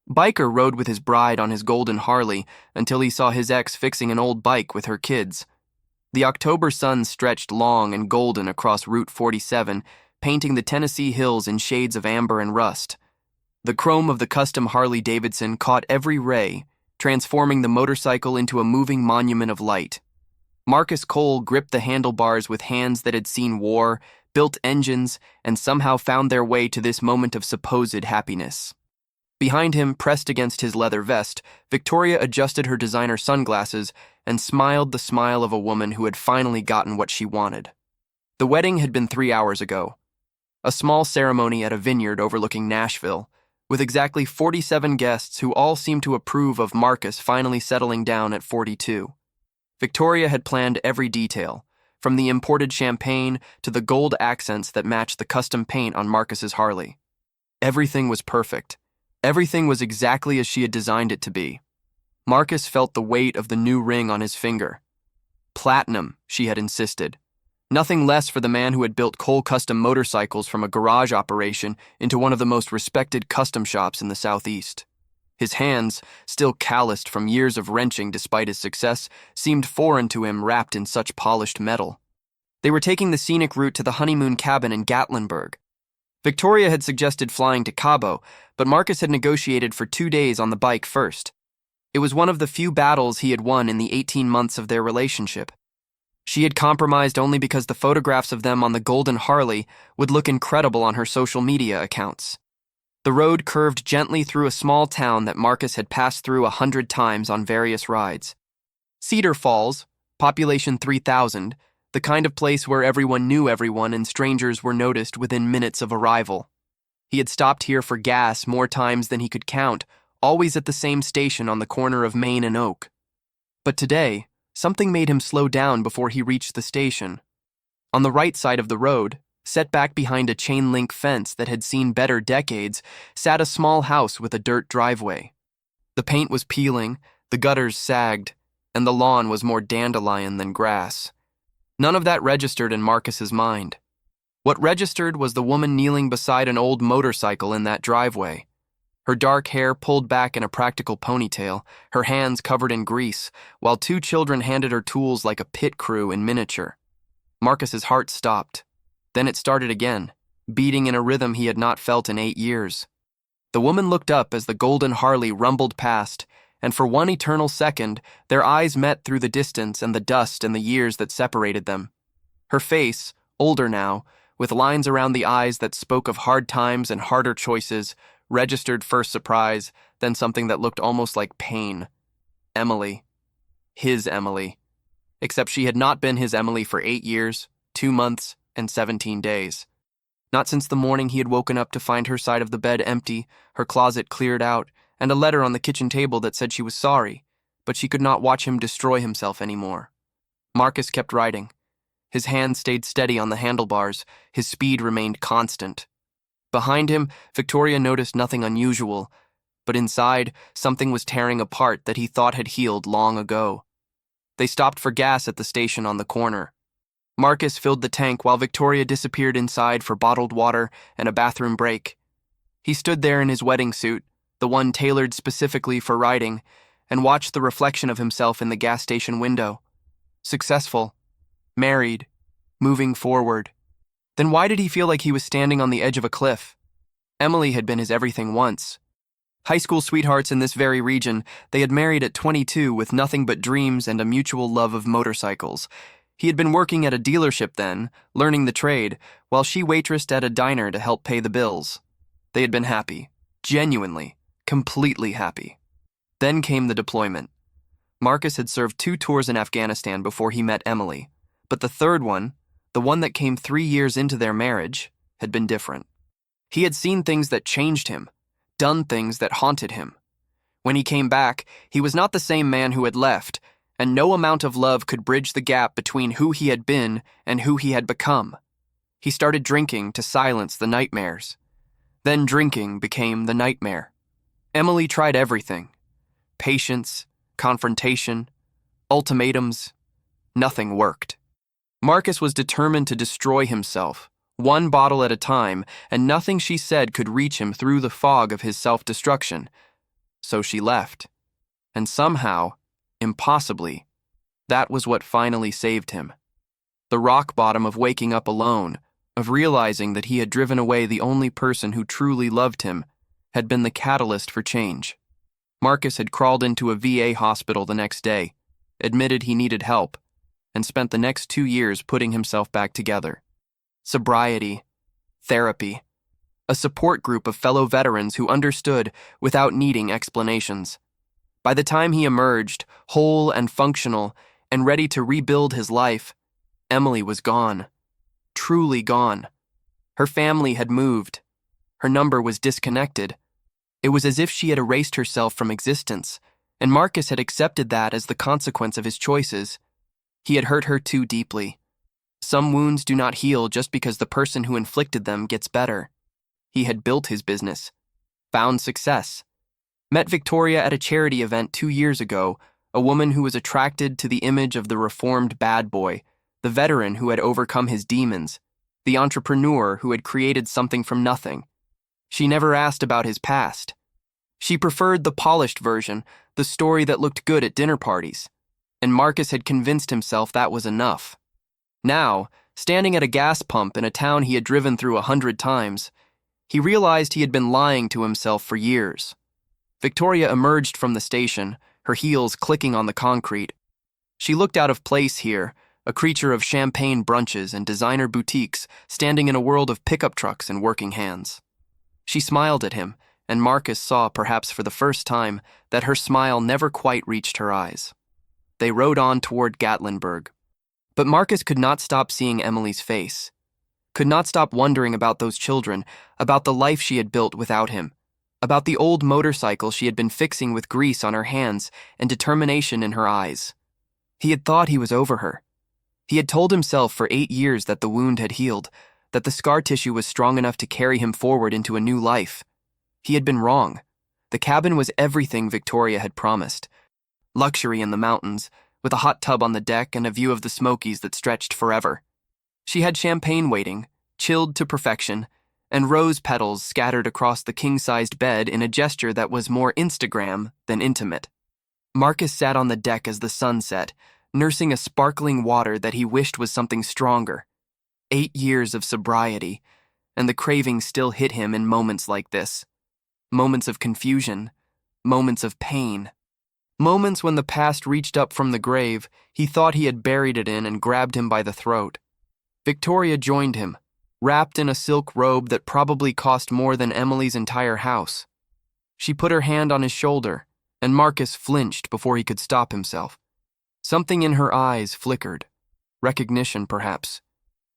Biker rode with his bride on his golden Harley until he saw his ex fixing an old bike with her kids. The October sun stretched long and golden across Route 47, painting the Tennessee hills in shades of amber and rust. The chrome of the custom Harley-Davidson caught every ray, transforming the motorcycle into a moving monument of light. Marcus Cole gripped the handlebars with hands that had seen war, built engines, and somehow found their way to this moment of supposed happiness. Behind him, pressed against his leather vest, Victoria adjusted her designer sunglasses and smiled the smile of a woman who had finally gotten what she wanted. The wedding had been 3 hours ago. A small ceremony at a vineyard overlooking Nashville, with exactly 47 guests who all seemed to approve of Marcus finally settling down at 42. Victoria had planned every detail, from the imported champagne to the gold accents that matched the custom paint on Marcus's Harley. Everything was perfect. Everything was exactly as she had designed it to be. Marcus felt the weight of the new ring on his finger. Platinum, she had insisted. Nothing less for the man who had built Cole custom motorcycles from a garage operation into one of the most respected custom shops in the Southeast. His hands, still calloused from years of wrenching despite his success, seemed foreign to him wrapped in such polished metal. They were taking the scenic route to the honeymoon cabin in Gatlinburg. Victoria had suggested flying to Cabo, but Marcus had negotiated for 2 days on the bike first. It was one of the few battles he had won in the 18 months of their relationship. She had compromised only because the photographs of them on the golden Harley would look incredible on her social media accounts. The road curved gently through a small town that Marcus had passed through 100 times on various rides. Cedar Falls, population 3,000, the kind of place where everyone knew everyone and strangers were noticed within minutes of arrival. He had stopped here for gas more times than he could count, always at the same station on the corner of Main and Oak. But today, something made him slow down before he reached the station. On the right side of the road, set back behind a chain-link fence that had seen better decades, sat a small house with a dirt driveway. The paint was peeling, the gutters sagged, and the lawn was more dandelion than grass. None of that registered in Marcus's mind. What registered was the woman kneeling beside an old motorcycle in that driveway. Her dark hair pulled back in a practical ponytail, her hands covered in grease, while 2 children handed her tools like a pit crew in miniature. Marcus's heart stopped. Then it started again, beating in a rhythm he had not felt in 8 years. The woman looked up as the golden Harley rumbled past, and for one eternal second, their eyes met through the distance and the dust and the years that separated them. Her face, older now, with lines around the eyes that spoke of hard times and harder choices, registered first surprise, then something that looked almost like pain. Emily. His Emily. Except she had not been his Emily for 8 years, 2 months, and 17 days. Not since the morning he had woken up to find her side of the bed empty, her closet cleared out, and a letter on the kitchen table that said she was sorry, but she could not watch him destroy himself anymore. Marcus kept riding. His hand stayed steady on the handlebars, his speed remained constant. Behind him, Victoria noticed nothing unusual, but inside, something was tearing apart that he thought had healed long ago. They stopped for gas at the station on the corner. Marcus filled the tank while Victoria disappeared inside for bottled water and a bathroom break. He stood there in his wedding suit, the one tailored specifically for riding, and watched the reflection of himself in the gas station window. Successful. Married. Moving forward. Then why did he feel like he was standing on the edge of a cliff? Emily had been his everything once. High school sweethearts in this very region, they had married at 22 with nothing but dreams and a mutual love of motorcycles. He had been working at a dealership then, learning the trade, while she waitressed at a diner to help pay the bills. They had been happy. Genuinely. Completely happy. Then came the deployment. Marcus had served 2 tours in Afghanistan before he met Emily, but the third one, the one that came 3 years into their marriage, had been different. He had seen things that changed him, done things that haunted him. When he came back, he was not the same man who had left, and no amount of love could bridge the gap between who he had been and who he had become. He started drinking to silence the nightmares. Then drinking became the nightmare. Emily tried everything. Patience, confrontation, ultimatums. Nothing worked. Marcus was determined to destroy himself, 1 bottle at a time, and nothing she said could reach him through the fog of his self-destruction. So she left. And somehow, impossibly, that was what finally saved him. The rock bottom of waking up alone, of realizing that he had driven away the only person who truly loved him, had been the catalyst for change. Marcus had crawled into a VA hospital the next day, admitted he needed help, and spent the next 2 years putting himself back together. Sobriety, therapy, a support group of fellow veterans who understood without needing explanations. By the time he emerged, whole and functional, and ready to rebuild his life, Emily was gone. Truly gone. Her family had moved. Her number was disconnected. It was as if she had erased herself from existence, and Marcus had accepted that as the consequence of his choices. He had hurt her too deeply. Some wounds do not heal just because the person who inflicted them gets better. He had built his business, found success, met Victoria at a charity event 2 years ago, a woman who was attracted to the image of the reformed bad boy, the veteran who had overcome his demons, the entrepreneur who had created something from nothing. She never asked about his past. She preferred the polished version, the story that looked good at dinner parties. And Marcus had convinced himself that was enough. Now, standing at a gas pump in a town he had driven through 100 times, he realized he had been lying to himself for years. Victoria emerged from the station, her heels clicking on the concrete. She looked out of place here, a creature of champagne brunches and designer boutiques, standing in a world of pickup trucks and working hands. She smiled at him, and Marcus saw, perhaps for the first time, that her smile never quite reached her eyes. They rode on toward Gatlinburg. But Marcus could not stop seeing Emily's face, could not stop wondering about those children, about the life she had built without him, about the old motorcycle she had been fixing with grease on her hands and determination in her eyes. He had thought he was over her. He had told himself for 8 years that the wound had healed, that the scar tissue was strong enough to carry him forward into a new life. He had been wrong. The cabin was everything Victoria had promised. Luxury in the mountains, with a hot tub on the deck and a view of the Smokies that stretched forever. She had champagne waiting, chilled to perfection, and rose petals scattered across the king-sized bed in a gesture that was more Instagram than intimate. Marcus sat on the deck as the sun set, nursing a sparkling water that he wished was something stronger. 8 years of sobriety, and the craving still hit him in moments like this. Moments of confusion, moments of pain. Moments when the past reached up from the grave he thought he had buried it in and grabbed him by the throat. Victoria joined him, wrapped in a silk robe that probably cost more than Emily's entire house. She put her hand on his shoulder, and Marcus flinched before he could stop himself. Something in her eyes flickered. Recognition, perhaps,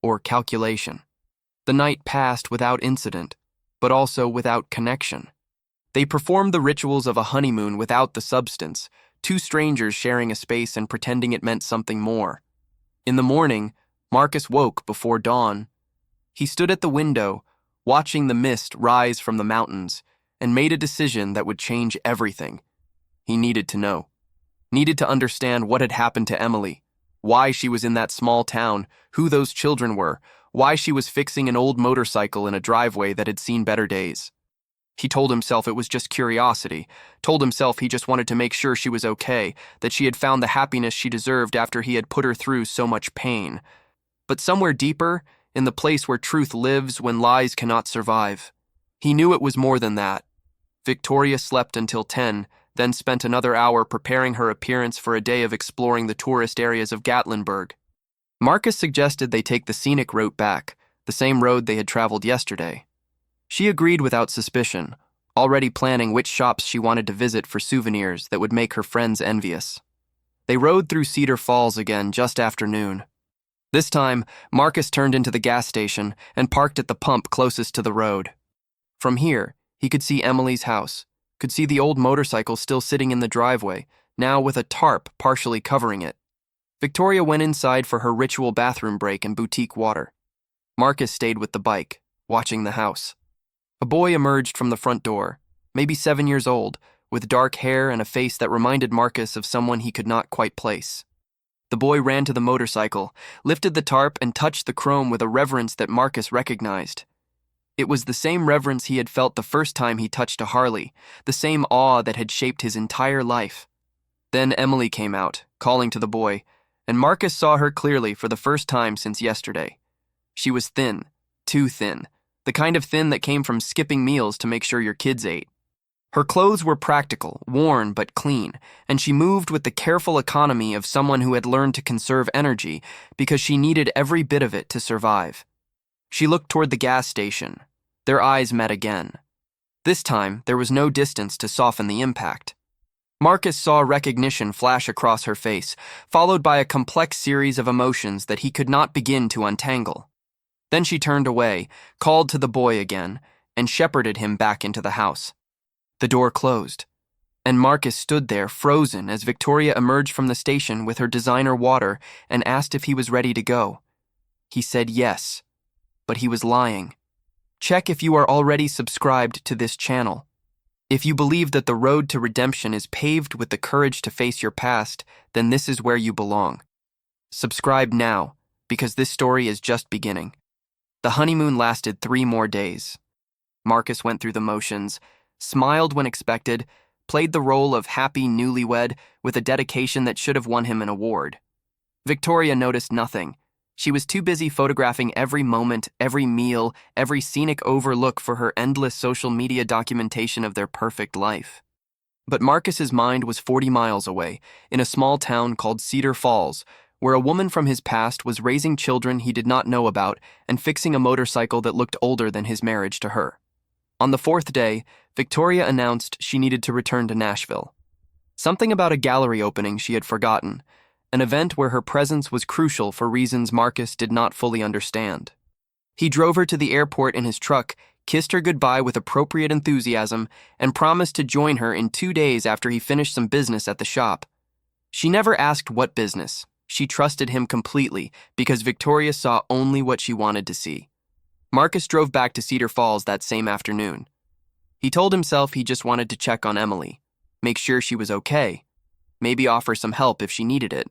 or calculation. The night passed without incident, but also without connection. They performed the rituals of a honeymoon without the substance, 2 strangers sharing a space and pretending it meant something more. In the morning, Marcus woke before dawn. He stood at the window, watching the mist rise from the mountains, and made a decision that would change everything. He needed to know. Needed to understand what had happened to Emily, why she was in that small town, who those children were, why she was fixing an old motorcycle in a driveway that had seen better days. He told himself it was just curiosity, told himself he just wanted to make sure she was okay, that she had found the happiness she deserved after he had put her through so much pain. But somewhere deeper, in the place where truth lives when lies cannot survive, he knew it was more than that. Victoria slept until 10, then spent another hour preparing her appearance for a day of exploring the tourist areas of Gatlinburg. Marcus suggested they take the scenic route back, the same road they had traveled yesterday. She agreed without suspicion, already planning which shops she wanted to visit for souvenirs that would make her friends envious. They rode through Cedar Falls again just after noon. This time, Marcus turned into the gas station and parked at the pump closest to the road. From here, he could see Emily's house, could see the old motorcycle still sitting in the driveway, now with a tarp partially covering it. Victoria went inside for her ritual bathroom break and boutique water. Marcus stayed with the bike, watching the house. A boy emerged from the front door, maybe 7 years old, with dark hair and a face that reminded Marcus of someone he could not quite place. The boy ran to the motorcycle, lifted the tarp, and touched the chrome with a reverence that Marcus recognized. It was the same reverence he had felt the first time he touched a Harley, the same awe that had shaped his entire life. Then Emily came out, calling to the boy, and Marcus saw her clearly for the first time since yesterday. She was thin, too thin, the kind of thin that came from skipping meals to make sure your kids ate. Her clothes were practical, worn but clean, and she moved with the careful economy of someone who had learned to conserve energy because she needed every bit of it to survive. She looked toward the gas station. Their eyes met again. This time, there was no distance to soften the impact. Marcus saw recognition flash across her face, followed by a complex series of emotions that he could not begin to untangle. Then she turned away, called to the boy again, and shepherded him back into the house. The door closed, and Marcus stood there frozen as Victoria emerged from the station with her designer water and asked if he was ready to go. He said yes, but he was lying. Check if you are already subscribed to this channel. If you believe that the road to redemption is paved with the courage to face your past, then this is where you belong. Subscribe now, because this story is just beginning. The honeymoon lasted 3 more days. Marcus went through the motions, smiled when expected, played the role of happy newlywed with a dedication that should have won him an award. Victoria noticed nothing. She was too busy photographing every moment, every meal, every scenic overlook for her endless social media documentation of their perfect life. But Marcus's mind was 40 miles away, in a small town called Cedar Falls, where a woman from his past was raising children he did not know about and fixing a motorcycle that looked older than his marriage to her. On the 4th day, Victoria announced she needed to return to Nashville. Something about a gallery opening she had forgotten, an event where her presence was crucial for reasons Marcus did not fully understand. He drove her to the airport in his truck, kissed her goodbye with appropriate enthusiasm, and promised to join her in 2 days after he finished some business at the shop. She never asked what business. She trusted him completely because Victoria saw only what she wanted to see. Marcus drove back to Cedar Falls that same afternoon. He told himself he just wanted to check on Emily, make sure she was okay, maybe offer some help if she needed it.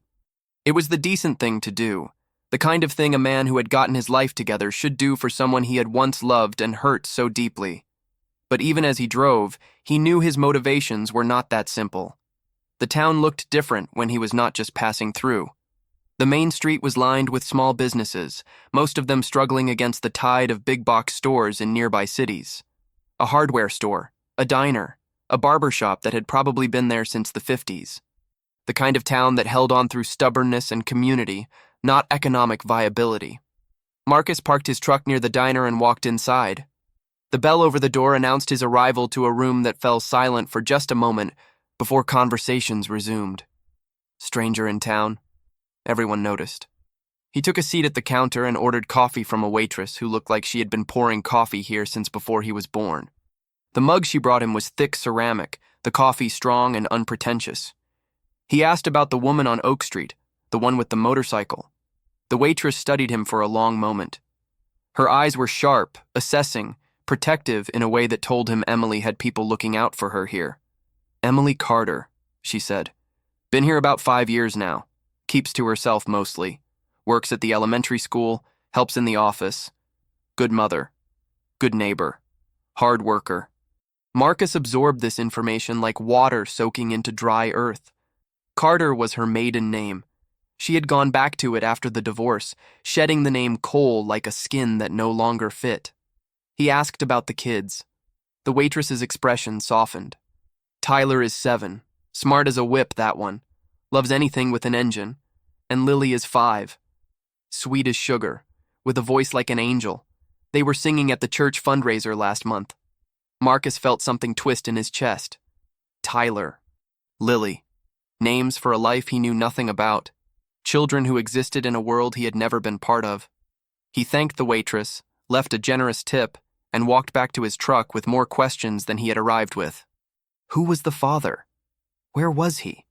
It was the decent thing to do, the kind of thing a man who had gotten his life together should do for someone he had once loved and hurt so deeply. But even as he drove, he knew his motivations were not that simple. The town looked different when he was not just passing through. The main street was lined with small businesses, most of them struggling against the tide of big-box stores in nearby cities. A hardware store, a diner, a barber shop that had probably been there since the 50s. The kind of town that held on through stubbornness and community, not economic viability. Marcus parked his truck near the diner and walked inside. The bell over the door announced his arrival to a room that fell silent for just a moment before conversations resumed. Stranger in town? Everyone noticed. He took a seat at the counter and ordered coffee from a waitress who looked like she had been pouring coffee here since before he was born. The mug she brought him was thick ceramic, the coffee strong and unpretentious. He asked about the woman on Oak Street, the one with the motorcycle. The waitress studied him for a long moment. Her eyes were sharp, assessing, protective in a way that told him Emily had people looking out for her here. Emily Carter, she said. Been here about 5 years now. Keeps to herself mostly. Works at the elementary school, helps in the office. Good mother. Good neighbor. Hard worker. Marcus absorbed this information like water soaking into dry earth. Carter was her maiden name. She had gone back to it after the divorce, shedding the name Cole like a skin that no longer fit. He asked about the kids. The waitress's expression softened. Tyler is 7. Smart as a whip, that one. Loves anything with an engine. And Lily is 5. Sweet as sugar, with a voice like an angel. They were singing at the church fundraiser last month. Marcus felt something twist in his chest. Tyler. Lily. Names for a life he knew nothing about. Children who existed in a world he had never been part of. He thanked the waitress, left a generous tip, and walked back to his truck with more questions than he had arrived with. Who was the father? Where was he?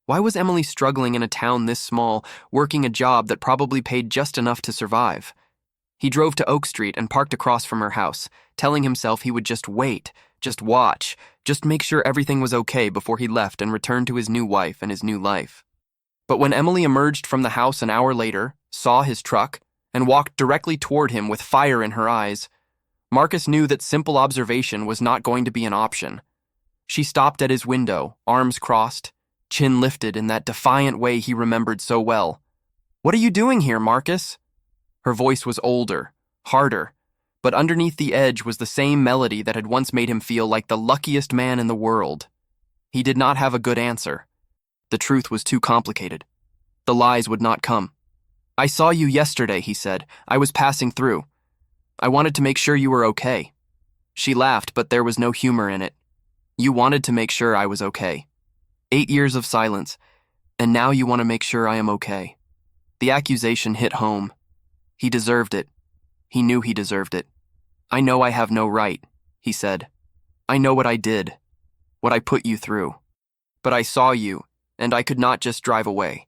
Why was Emily struggling in a town this small, working a job that probably paid just enough to survive? He drove to Oak Street and parked across from her house, telling himself he would just wait, just watch, just make sure everything was okay before he left and returned to his new wife and his new life. But when Emily emerged from the house an hour later, saw his truck, and walked directly toward him with fire in her eyes, Marcus knew that simple observation was not going to be an option. She stopped at his window, arms crossed, chin lifted in that defiant way he remembered so well. "What are you doing here, Marcus?" Her voice was older, harder, but underneath the edge was the same melody that had once made him feel like the luckiest man in the world. He did not have a good answer. The truth was too complicated. The lies would not come. "I saw you yesterday," he said. "I was passing through. I wanted to make sure you were okay." She laughed, but there was no humor in it. "You wanted to make sure I was okay. 8 years of silence, and now you want to make sure I am okay." The accusation hit home. He deserved it. He knew he deserved it. "I know I have no right," he said. "I know what I did, what I put you through. But I saw you, and I could not just drive away."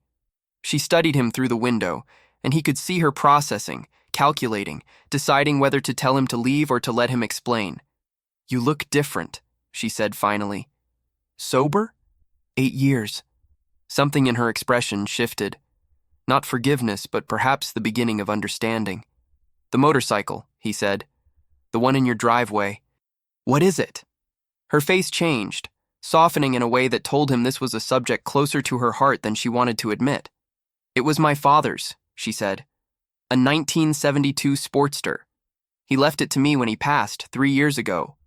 She studied him through the window, and he could see her processing, calculating, deciding whether to tell him to leave or to let him explain. "You look different," she said finally. "Sober? 8 years. Something in her expression shifted. Not forgiveness, but perhaps the beginning of understanding. "The motorcycle," he said. "The one in your driveway. What is it?" Her face changed, softening in a way that told him this was a subject closer to her heart than she wanted to admit. "It was my father's," she said. "A 1972 Sportster. He left it to me when he passed 3 years ago.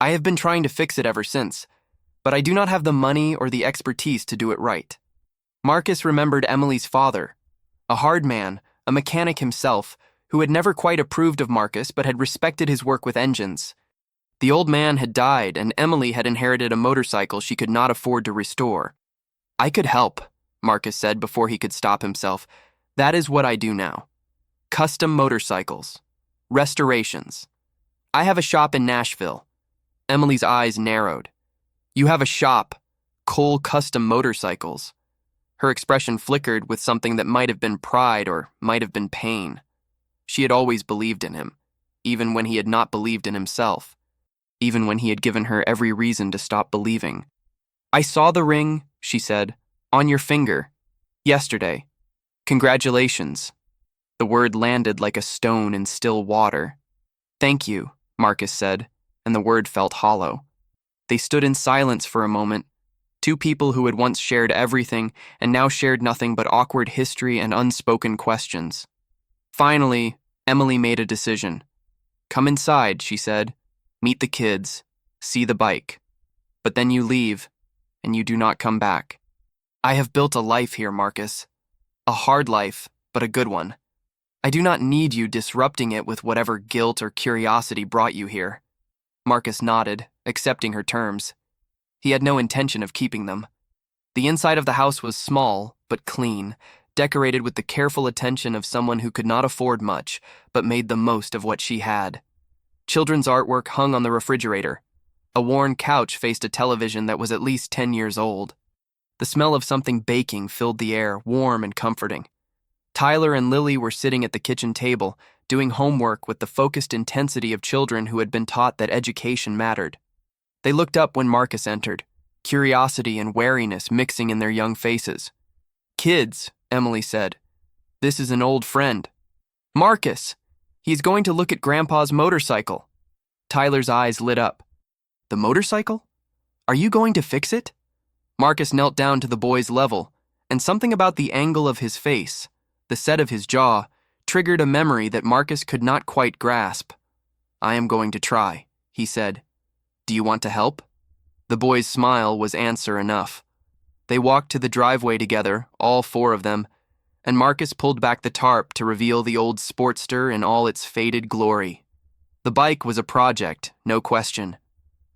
I have been trying to fix it ever since, but I do not have the money or the expertise to do it right." Marcus remembered Emily's father, a hard man, a mechanic himself, who had never quite approved of Marcus but had respected his work with engines. The old man had died, and Emily had inherited a motorcycle she could not afford to restore. "I could help," Marcus said before he could stop himself. "That is what I do now. Custom motorcycles. Restorations. I have a shop in Nashville." Emily's eyes narrowed. "You have a shop. Cole Custom Motorcycles." Her expression flickered with something that might have been pride or might have been pain. She had always believed in him, even when he had not believed in himself, even when he had given her every reason to stop believing. "I saw the ring," she said, "on your finger. Yesterday. Congratulations." The word landed like a stone in still water. "Thank you," Marcus said, and the word felt hollow. They stood in silence for a moment, two people who had once shared everything and now shared nothing but awkward history and unspoken questions. Finally, Emily made a decision. "Come inside," she said. "Meet the kids. See the bike. But then you leave, and you do not come back. I have built a life here, Marcus. A hard life, but a good one. I do not need you disrupting it with whatever guilt or curiosity brought you here." Marcus nodded, accepting her terms. He had no intention of keeping them. The inside of the house was small, but clean, decorated with the careful attention of someone who could not afford much, but made the most of what she had. Children's artwork hung on the refrigerator. A worn couch faced a television that was at least 10 years old. The smell of something baking filled the air, warm and comforting. Tyler and Lily were sitting at the kitchen table, doing homework with the focused intensity of children who had been taught that education mattered. They looked up when Marcus entered, curiosity and wariness mixing in their young faces. "Kids," Emily said. "This is an old friend. Marcus! He's going to look at Grandpa's motorcycle." Tyler's eyes lit up. "The motorcycle? Are you going to fix it?" Marcus knelt down to the boy's level, and something about the angle of his face, the set of his jaw, triggered a memory that Marcus could not quite grasp. "I am going to try," he said. "Do you want to help?" The boy's smile was answer enough. They walked to the driveway together, all 4 of them, and Marcus pulled back the tarp to reveal the old Sportster in all its faded glory. The bike was a project, no question.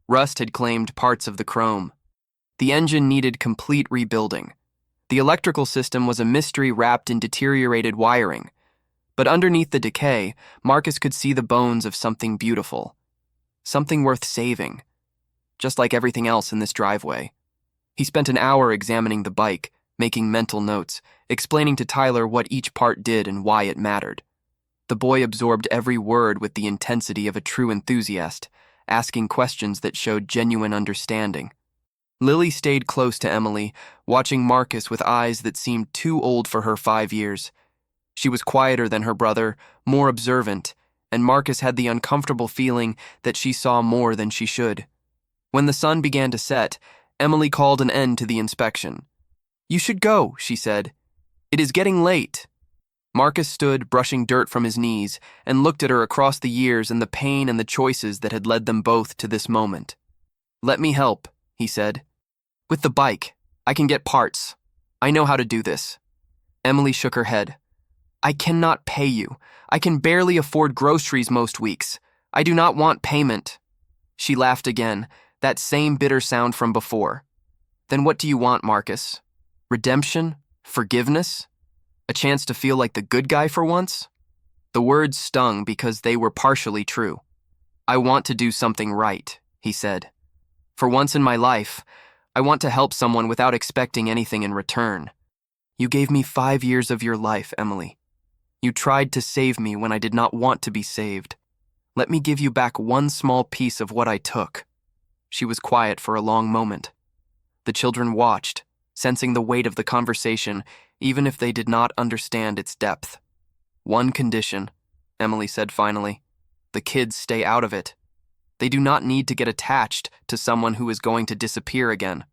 Rust had claimed parts of the chrome. The engine needed complete rebuilding. The electrical system was a mystery wrapped in deteriorated wiring. But underneath the decay, Marcus could see the bones of something beautiful. Something worth saving. Just like everything else in this driveway. He spent an hour examining the bike, making mental notes, explaining to Tyler what each part did and why it mattered. The boy absorbed every word with the intensity of a true enthusiast, asking questions that showed genuine understanding. Lily stayed close to Emily, watching Marcus with eyes that seemed too old for her 5 years. She was quieter than her brother, more observant, and Marcus had the uncomfortable feeling that she saw more than she should. When the sun began to set, Emily called an end to the inspection. "You should go," she said. "It is getting late." Marcus stood, brushing dirt from his knees, and looked at her across the years and the pain and the choices that had led them both to this moment. "Let me help," he said. "With the bike. I can get parts. I know how to do this." Emily shook her head. "I cannot pay you. I can barely afford groceries most weeks. I do not want payment." She laughed again, that same bitter sound from before. "Then what do you want, Marcus? Redemption? Forgiveness? A chance to feel like the good guy for once?" The words stung because they were partially true. "I want to do something right," he said. "For once in my life, I want to help someone without expecting anything in return. You gave me 5 years of your life, Emily. You tried to save me when I did not want to be saved. Let me give you back one small piece of what I took." She was quiet for a long moment. The children watched, sensing the weight of the conversation, even if they did not understand its depth. "One condition," Emily said finally. "The kids stay out of it. They do not need to get attached to someone who is going to disappear again."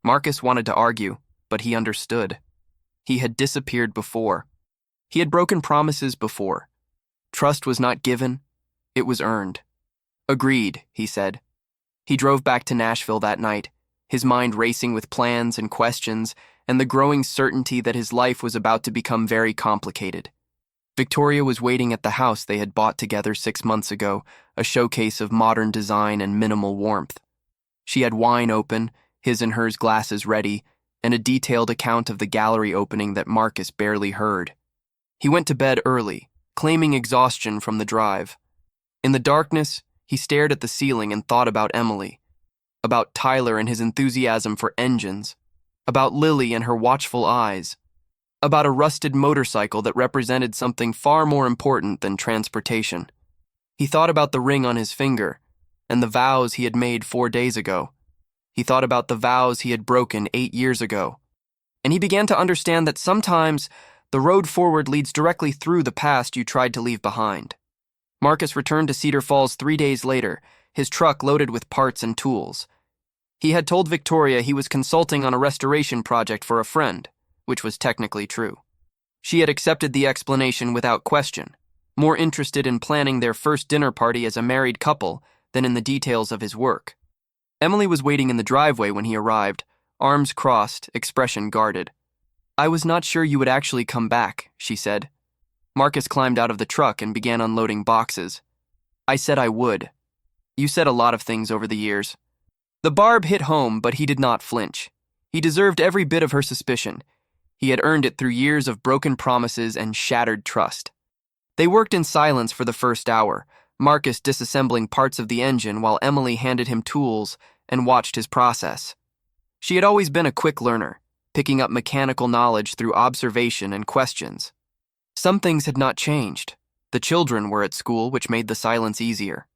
Marcus wanted to argue, but he understood. He had disappeared before. He had broken promises before. Trust was not given, it was earned. "Agreed," he said. He drove back to Nashville that night, his mind racing with plans and questions, and the growing certainty that his life was about to become very complicated. Victoria was waiting at the house they had bought together 6 months ago, a showcase of modern design and minimal warmth. She had wine open, his and hers glasses ready, and a detailed account of the gallery opening that Marcus barely heard. He went to bed early, claiming exhaustion from the drive. In the darkness, he stared at the ceiling and thought about Emily, about Tyler and his enthusiasm for engines, about Lily and her watchful eyes, about a rusted motorcycle that represented something far more important than transportation. He thought about the ring on his finger and the vows he had made 4 days ago. He thought about the vows he had broken 8 years ago. And he began to understand that sometimes the road forward leads directly through the past you tried to leave behind. Marcus returned to Cedar Falls 3 days later, his truck loaded with parts and tools. He had told Victoria he was consulting on a restoration project for a friend, which was technically true. She had accepted the explanation without question, more interested in planning their first dinner party as a married couple than in the details of his work. Emily was waiting in the driveway when he arrived, arms crossed, expression guarded. "I was not sure you would actually come back," she said. Marcus climbed out of the truck and began unloading boxes. "I said I would. You said a lot of things over the years." The barb hit home, but he did not flinch. He deserved every bit of her suspicion. He had earned it through years of broken promises and shattered trust. They worked in silence for the first hour, Marcus disassembling parts of the engine while Emily handed him tools and watched his process. She had always been a quick learner, picking up mechanical knowledge through observation and questions. Some things had not changed. The children were at school, which made the silence easier.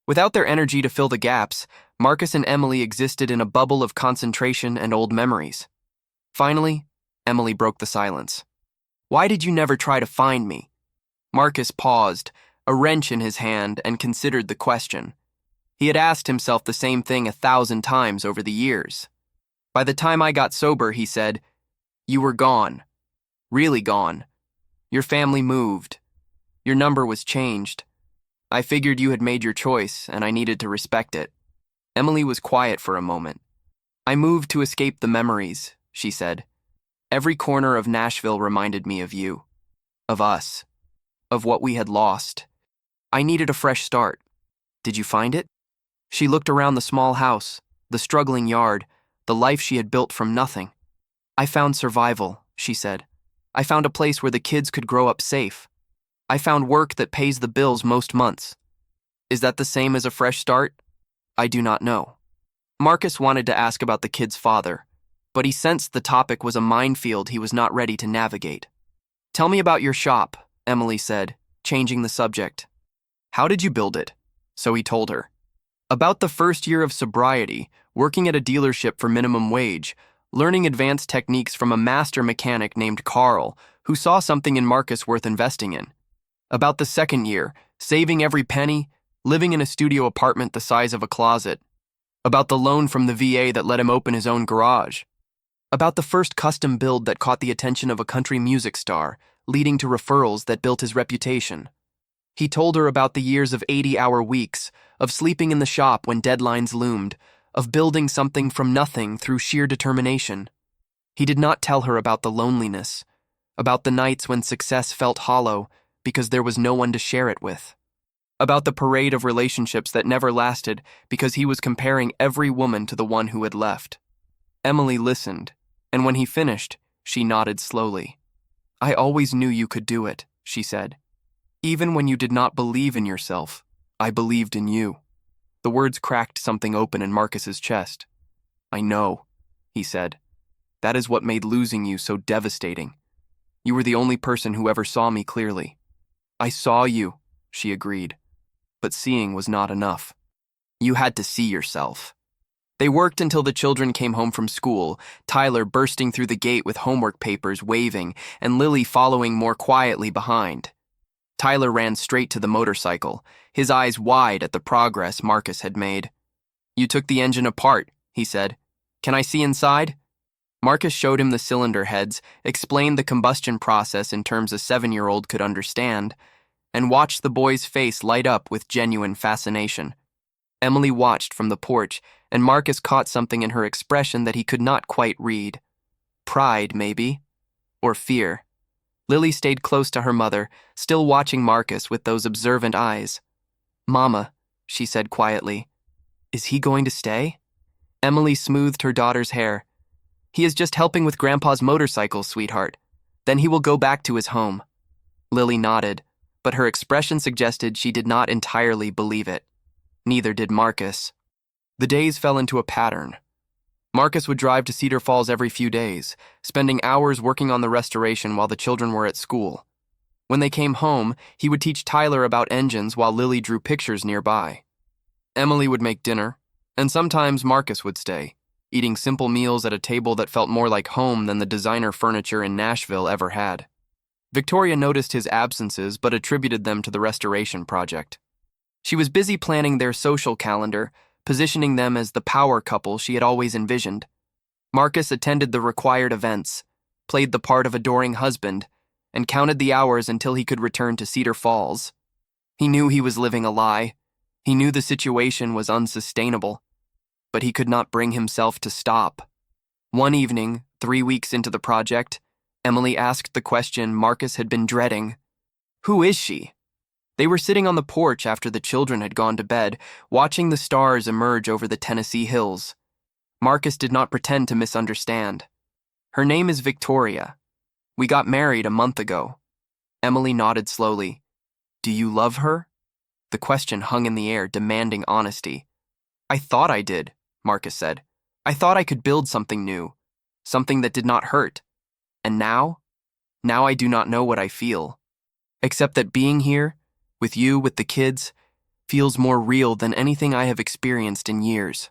Without their energy to fill the gaps, Marcus and Emily existed in a bubble of concentration and old memories. Finally, Emily broke the silence. "Why did you never try to find me?" Marcus paused, a wrench in his hand, and considered the question. He had asked himself the same thing 1,000 times over the years. "By the time I got sober," he said, "you were gone. Really gone. Your family moved. Your number was changed. I figured you had made your choice, and I needed to respect it." Emily was quiet for a moment. "I moved to escape the memories," she said. "Every corner of Nashville reminded me of you, of us, of what we had lost. I needed a fresh start. Did you find it?" She looked around the small house, the struggling yard, the life she had built from nothing. "I found survival," she said. "I found a place where the kids could grow up safe. I found work that pays the bills most months. Is that the same as a fresh start? I do not know." Marcus wanted to ask about the kid's father, but he sensed the topic was a minefield he was not ready to navigate. "Tell me about your shop," Emily said, changing the subject. "How did you build it?" So he told her. About the first year of sobriety, working at a dealership for minimum wage, learning advanced techniques from a master mechanic named Carl, who saw something in Marcus worth investing in. About the second year, saving every penny, living in a studio apartment the size of a closet, about the loan from the VA that let him open his own garage, about the first custom build that caught the attention of a country music star, leading to referrals that built his reputation. He told her about the years of 80-hour weeks, of sleeping in the shop when deadlines loomed, of building something from nothing through sheer determination. He did not tell her about the loneliness, about the nights when success felt hollow because there was no one to share it with, about the parade of relationships that never lasted because he was comparing every woman to the one who had left. Emily listened, and when he finished, she nodded slowly. "I always knew you could do it," she said. "Even when you did not believe in yourself, I believed in you." The words cracked something open in Marcus's chest. "I know," he said. "That is what made losing you so devastating. You were the only person who ever saw me clearly." "I saw you," she agreed. "But seeing was not enough. You had to see yourself." They worked until the children came home from school, Tyler bursting through the gate with homework papers waving, and Lily following more quietly behind. Tyler ran straight to the motorcycle, his eyes wide at the progress Marcus had made. "You took the engine apart," he said. "Can I see inside?" Marcus showed him the cylinder heads, explained the combustion process in terms a 7-year-old could understand, and watched the boy's face light up with genuine fascination. Emily watched from the porch, and Marcus caught something in her expression that he could not quite read. Pride, maybe, or fear. Lily stayed close to her mother, still watching Marcus with those observant eyes. "Mama," she said quietly, "is he going to stay?" Emily smoothed her daughter's hair. "He is just helping with Grandpa's motorcycle, sweetheart. Then he will go back to his home." Lily nodded, but her expression suggested she did not entirely believe it. Neither did Marcus. The days fell into a pattern. Marcus would drive to Cedar Falls every few days, spending hours working on the restoration while the children were at school. When they came home, he would teach Tyler about engines while Lily drew pictures nearby. Emily would make dinner, and sometimes Marcus would stay, eating simple meals at a table that felt more like home than the designer furniture in Nashville ever had. Victoria noticed his absences but attributed them to the restoration project. She was busy planning their social calendar, positioning them as the power couple she had always envisioned. Marcus attended the required events, played the part of adoring husband, and counted the hours until he could return to Cedar Falls. He knew he was living a lie. He knew the situation was unsustainable, but he could not bring himself to stop. One evening, 3 weeks into the project, Emily asked the question Marcus had been dreading. "Who is she?" They were sitting on the porch after the children had gone to bed, watching the stars emerge over the Tennessee hills. Marcus did not pretend to misunderstand. "Her name is Victoria. We got married a month ago." Emily nodded slowly. "Do you love her?" The question hung in the air, demanding honesty. "I thought I did," Marcus said. "I thought I could build something new, something that did not hurt. And now? Now I do not know what I feel. Except that being here, with you, with the kids, feels more real than anything I have experienced in years."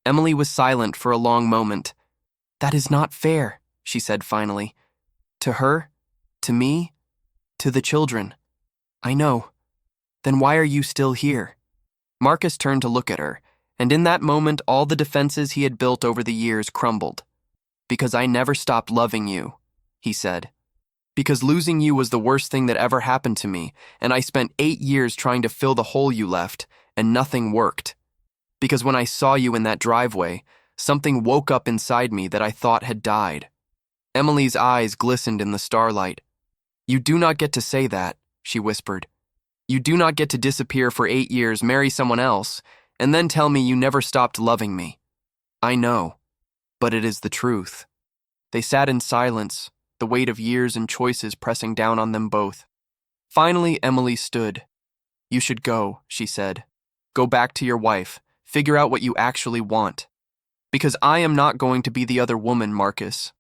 Emily was silent for a long moment. "That is not fair," she said finally. "To her? To me? To the children? I know. Then why are you still here?" Marcus turned to look at her, and in that moment all the defenses he had built over the years crumbled. "Because I never stopped loving you," he said. "Because losing you was the worst thing that ever happened to me, and I spent 8 years trying to fill the hole you left, and nothing worked. Because when I saw you in that driveway, something woke up inside me that I thought had died." Emily's eyes glistened in the starlight. "You do not get to say that," she whispered. "You do not get to disappear for 8 years, marry someone else, and then tell me you never stopped loving me. I know, but it is the truth." They sat in silence, the weight of years and choices pressing down on them both. Finally, Emily stood. "You should go," she said. "Go back to your wife. Figure out what you actually want. Because I am not going to be the other woman, Marcus.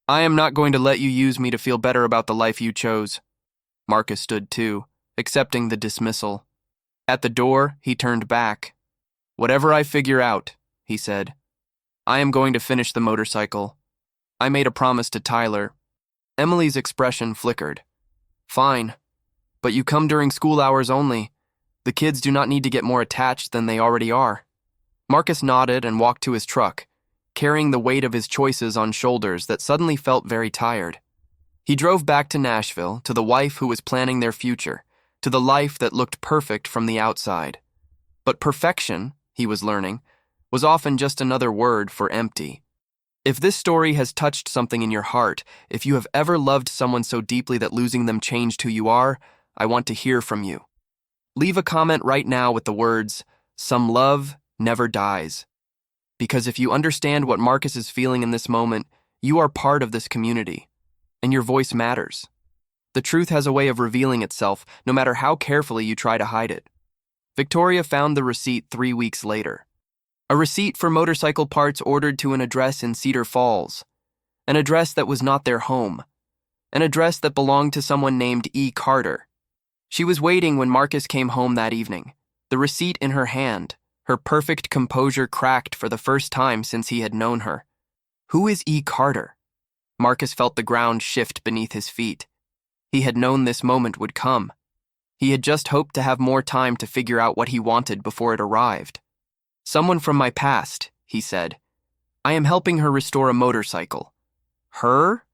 I am not going to let you use me to feel better about the life you chose." Marcus stood too, accepting the dismissal. At the door, he turned back. "Whatever I figure out," he said, "I am going to finish the motorcycle. I made a promise to Tyler." Emily's expression flickered. "Fine, But you come during school hours only. The kids do not need to get more attached than they already are. Marcus nodded and walked to his truck, carrying the weight of his choices on shoulders that suddenly felt very tired. He drove back to Nashville, to the wife who was planning their future, to the life that looked perfect from the outside. But perfection, he was learning, was often just another word for empty. If this story has touched something in your heart, if you have ever loved someone so deeply that losing them changed who you are, I want to hear from you. Leave a comment right now with the words, "Some love never dies." Because if you understand what Marcus is feeling in this moment, you are part of this community, and your voice matters. The truth has a way of revealing itself, no matter how carefully you try to hide it. Victoria found the receipt 3 weeks later. A receipt for motorcycle parts ordered to an address in Cedar Falls. An address that was not their home. An address that belonged to someone named E. Carter. She was waiting when Marcus came home that evening, the receipt in her hand, her perfect composure cracked for the first time since he had known her. Who is E. Carter? Marcus felt the ground shift beneath his feet. He had known this moment would come. He had just hoped to have more time to figure out what he wanted before it arrived. "Someone from my past," he said. "I am helping her restore a motorcycle." "Her?"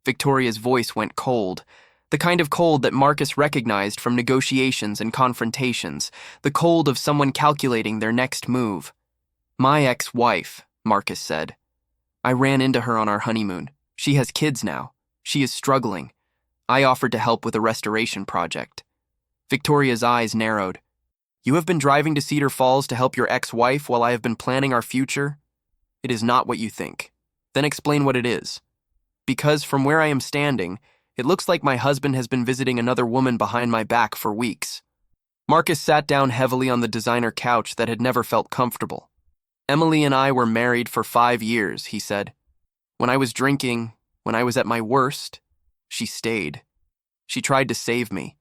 Victoria's voice went cold, the kind of cold that Marcus recognized from negotiations and confrontations, the cold of someone calculating their next move. "My ex-wife," Marcus said. "I ran into her on our honeymoon. She has kids now. She is struggling. I offered to help with a restoration project." Victoria's eyes narrowed. "You have been driving to Cedar Falls to help your ex-wife while I have been planning our future? It is not what you think. Then explain what it is. Because from where I am standing, it looks like my husband has been visiting another woman behind my back for weeks." Marcus sat down heavily on the designer couch that had never felt comfortable. "Emily and I were married for 5 years," he said. "When I was drinking, when I was at my worst, she stayed. She tried to save me.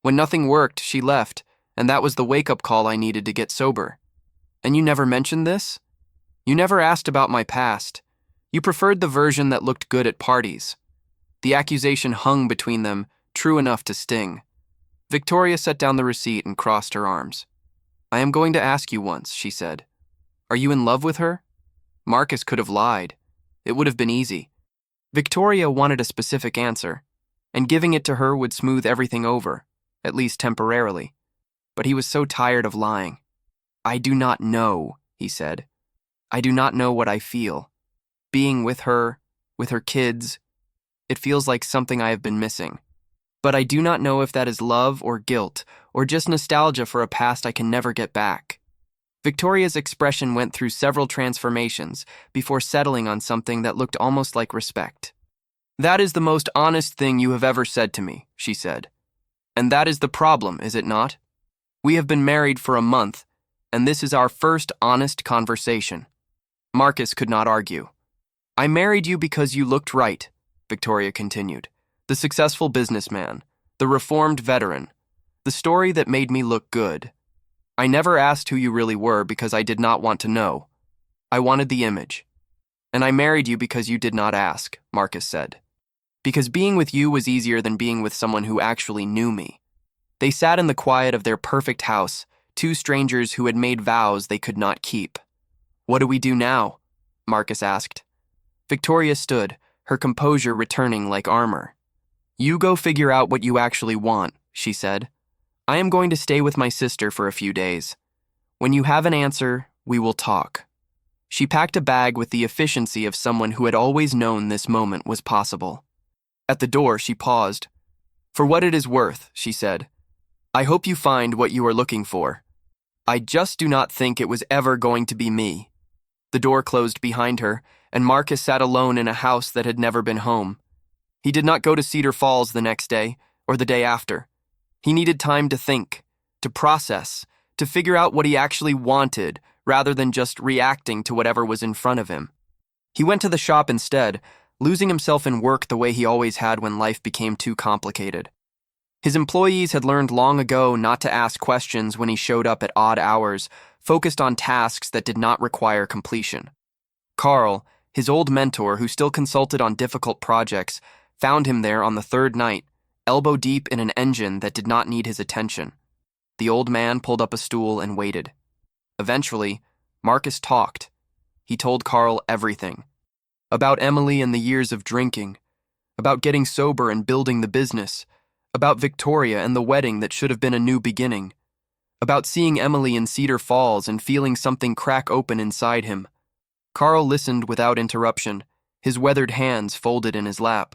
When nothing worked, she left, and that was the wake-up call I needed to get sober. And you never mentioned this? You never asked about my past. You preferred the version that looked good at parties." The accusation hung between them, true enough to sting. Victoria set down the receipt and crossed her arms. "I am going to ask you once," she said. "Are you in love with her?" Marcus could have lied. It would have been easy. Victoria wanted a specific answer, and giving it to her would smooth everything over, at least temporarily. But he was so tired of lying. "I do not know," he said. "I do not know what I feel. Being with her kids, it feels like something I have been missing. But I do not know if that is love or guilt, or just nostalgia for a past I can never get back." Victoria's expression went through several transformations before settling on something that looked almost like respect. "That is the most honest thing you have ever said to me," she said. "And that is the problem, is it not? We have been married for a month, and this is our first honest conversation." Marcus could not argue. "I married you because you looked right," Victoria continued. "The successful businessman, the reformed veteran, the story that made me look good. I never asked who you really were because I did not want to know. I wanted the image. And I married you because you did not ask," Marcus said. "Because being with you was easier than being with someone who actually knew me." They sat in the quiet of their perfect house, two strangers who had made vows they could not keep. "What do we do now?" Marcus asked. Victoria stood, her composure returning like armor. "You go figure out what you actually want," she said. "I am going to stay with my sister for a few days. When you have an answer, we will talk." She packed a bag with the efficiency of someone who had always known this moment was possible. At the door, she paused. "For what it is worth," she said, "I hope you find what you are looking for. I just do not think it was ever going to be me." The door closed behind her, and Marcus sat alone in a house that had never been home. He did not go to Cedar Falls the next day, or the day after. He needed time to think, to process, to figure out what he actually wanted, rather than just reacting to whatever was in front of him. He went to the shop instead, losing himself in work the way he always had when life became too complicated. His employees had learned long ago not to ask questions when he showed up at odd hours, focused on tasks that did not require completion. Carl, his old mentor who still consulted on difficult projects, found him there on the third night, elbow deep in an engine that did not need his attention. The old man pulled up a stool and waited. Eventually, Marcus talked. He told Carl everything. About Emily and the years of drinking, about getting sober and building the business, about Victoria and the wedding that should have been a new beginning, about seeing Emily in Cedar Falls and feeling something crack open inside him. Carl listened without interruption, his weathered hands folded in his lap.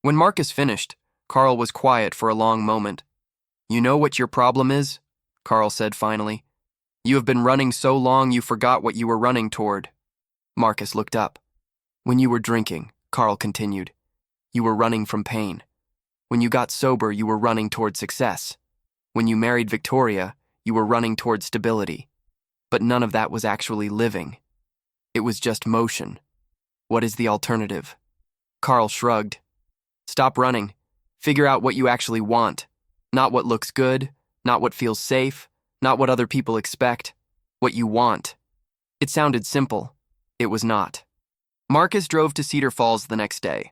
When Marcus finished, Carl was quiet for a long moment. "You know what your problem is?" Carl said finally. "You have been running so long you forgot what you were running toward." Marcus looked up. "When you were drinking," Carl continued, "you were running from pain. When you got sober, you were running toward success. When you married Victoria, you were running toward stability. But none of that was actually living. It was just motion. What is the alternative?" Carl shrugged. "Stop running. Figure out what you actually want. Not what looks good, not what feels safe, not what other people expect. What you want." It sounded simple. It was not. Marcus drove to Cedar Falls the next day.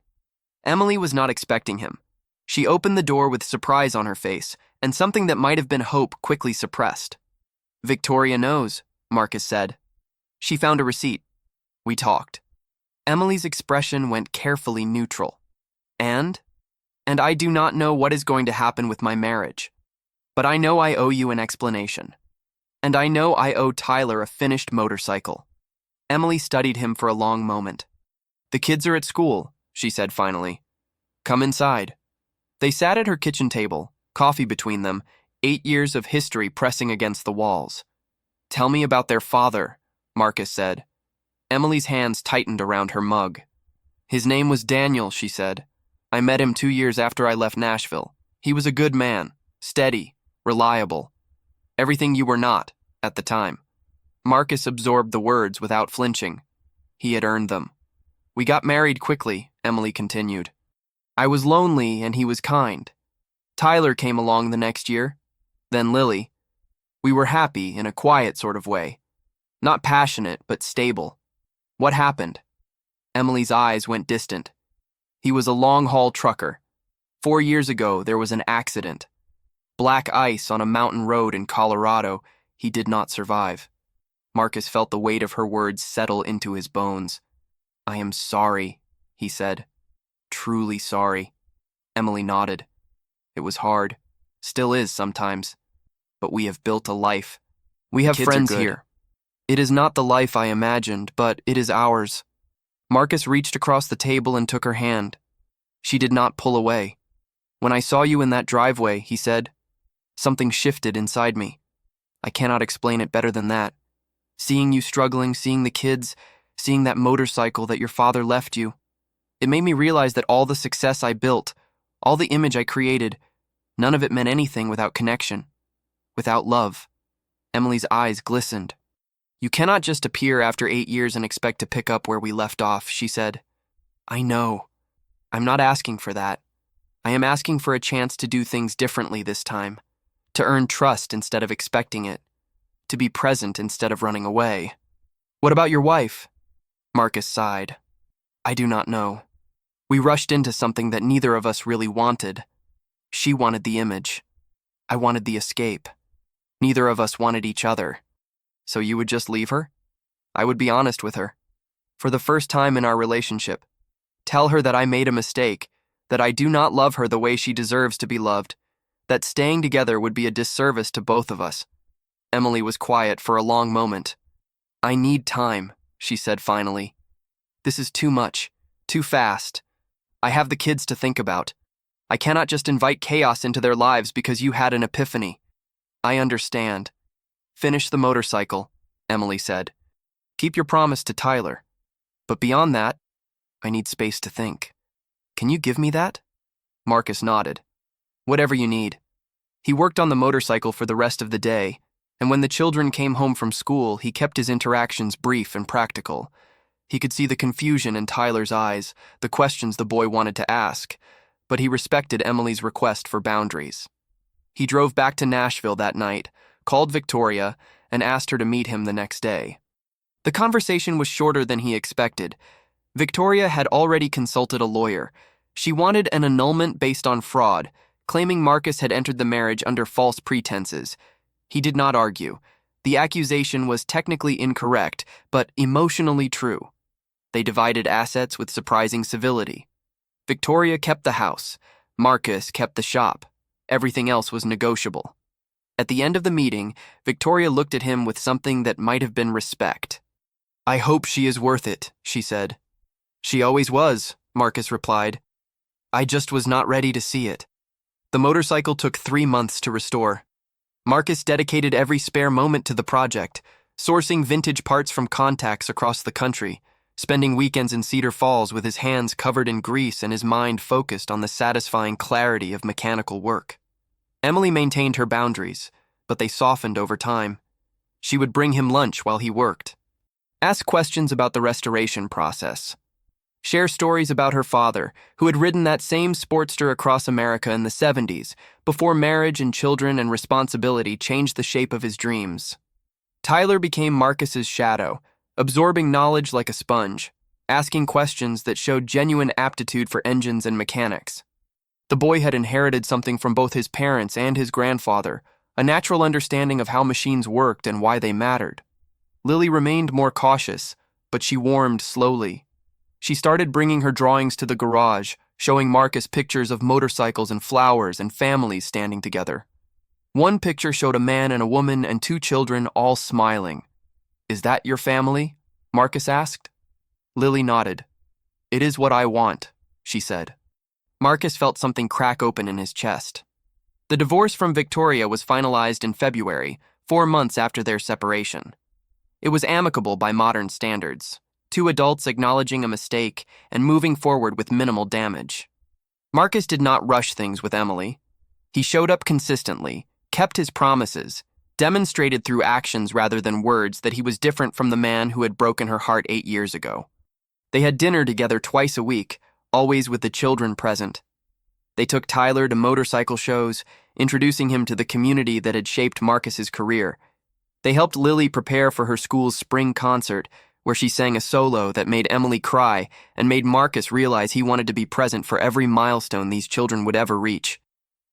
Emily was not expecting him. She opened the door with surprise on her face, and something that might have been hope quickly suppressed. "Victoria knows," Marcus said. "She found a receipt. We talked." Emily's expression went carefully neutral. And I do not know what is going to happen with my marriage. But I know I owe you an explanation. And I know I owe Tyler a finished motorcycle." Emily studied him for a long moment. "The kids are at school," she said finally. "Come inside." They sat at her kitchen table, coffee between them, 8 years of history pressing against the walls. "Tell me about their father," Marcus said. Emily's hands tightened around her mug. "His name was Daniel," she said. "I met him 2 years after I left Nashville. He was a good man, steady, reliable. Everything you were not, at the time." Marcus absorbed the words without flinching. He had earned them. "We got married quickly," Emily continued. "I was lonely and he was kind. Tyler came along the next year. Then Lily. We were happy in a quiet sort of way. Not passionate, but stable. What happened?" Emily's eyes went distant. "He was a long-haul trucker. 4 years ago, there was an accident. Black ice on a mountain road in Colorado. He did not survive." Marcus felt the weight of her words settle into his bones. "I am sorry," he said. "Truly sorry." Emily nodded. "It was hard. Still is sometimes. But we have built a life. We have friends here. It is not the life I imagined, but it is ours." Marcus reached across the table and took her hand. She did not pull away. "When I saw you in that driveway," he said, "something shifted inside me. I cannot explain it better than that. Seeing you struggling, seeing the kids, seeing that motorcycle that your father left you, it made me realize that all the success I built, all the image I created, none of it meant anything without connection, without love." Emily's eyes glistened. "You cannot just appear after 8 years and expect to pick up where we left off," she said. "I know. I'm not asking for that. I am asking for a chance to do things differently this time, to earn trust instead of expecting it, to be present instead of running away." "What about your wife?" Marcus sighed. "I do not know. We rushed into something that neither of us really wanted. She wanted the image. I wanted the escape. Neither of us wanted each other. So you would just leave her?" "I would be honest with her. For the first time in our relationship. Tell her that I made a mistake, that I do not love her the way she deserves to be loved, that staying together would be a disservice to both of us." Emily was quiet for a long moment. "I need time," she said finally. "This is too much, too fast. I have the kids to think about. I cannot just invite chaos into their lives because you had an epiphany." "I understand. Finish the motorcycle," Emily said. "Keep your promise to Tyler. But beyond that, I need space to think. Can you give me that?" Marcus nodded. "Whatever you need." He worked on the motorcycle for the rest of the day, and when the children came home from school, he kept his interactions brief and practical. He could see the confusion in Tyler's eyes, the questions the boy wanted to ask, but he respected Emily's request for boundaries. He drove back to Nashville that night, called Victoria, and asked her to meet him the next day. The conversation was shorter than he expected. Victoria had already consulted a lawyer. She wanted an annulment based on fraud, claiming Marcus had entered the marriage under false pretenses. He did not argue. The accusation was technically incorrect, but emotionally true. They divided assets with surprising civility. Victoria kept the house. Marcus kept the shop. Everything else was negotiable. At the end of the meeting, Victoria looked at him with something that might have been respect. "I hope she is worth it," she said. "She always was," Marcus replied. "I just was not ready to see it." The motorcycle took 3 months to restore. Marcus dedicated every spare moment to the project, sourcing vintage parts from contacts across the country, spending weekends in Cedar Falls with his hands covered in grease and his mind focused on the satisfying clarity of mechanical work. Emily maintained her boundaries, but they softened over time. She would bring him lunch while he worked, ask questions about the restoration process, share stories about her father, who had ridden that same Sportster across America in the 70s, before marriage and children and responsibility changed the shape of his dreams. Tyler became Marcus's shadow, absorbing knowledge like a sponge, asking questions that showed genuine aptitude for engines and mechanics. The boy had inherited something from both his parents and his grandfather, a natural understanding of how machines worked and why they mattered. Lily remained more cautious, but she warmed slowly. She started bringing her drawings to the garage, showing Marcus pictures of motorcycles and flowers and families standing together. One picture showed a man and a woman and 2 children all smiling. "Is that your family?" Marcus asked. Lily nodded. "It is what I want," she said. Marcus felt something crack open in his chest. The divorce from Victoria was finalized in February, 4 months after their separation. It was amicable by modern standards, 2 adults acknowledging a mistake and moving forward with minimal damage. Marcus did not rush things with Emily. He showed up consistently, kept his promises, demonstrated through actions rather than words that he was different from the man who had broken her heart 8 years ago. They had dinner together twice a week, always with the children present. They took Tyler to motorcycle shows, introducing him to the community that had shaped Marcus's career. They helped Lily prepare for her school's spring concert, where she sang a solo that made Emily cry and made Marcus realize he wanted to be present for every milestone these children would ever reach.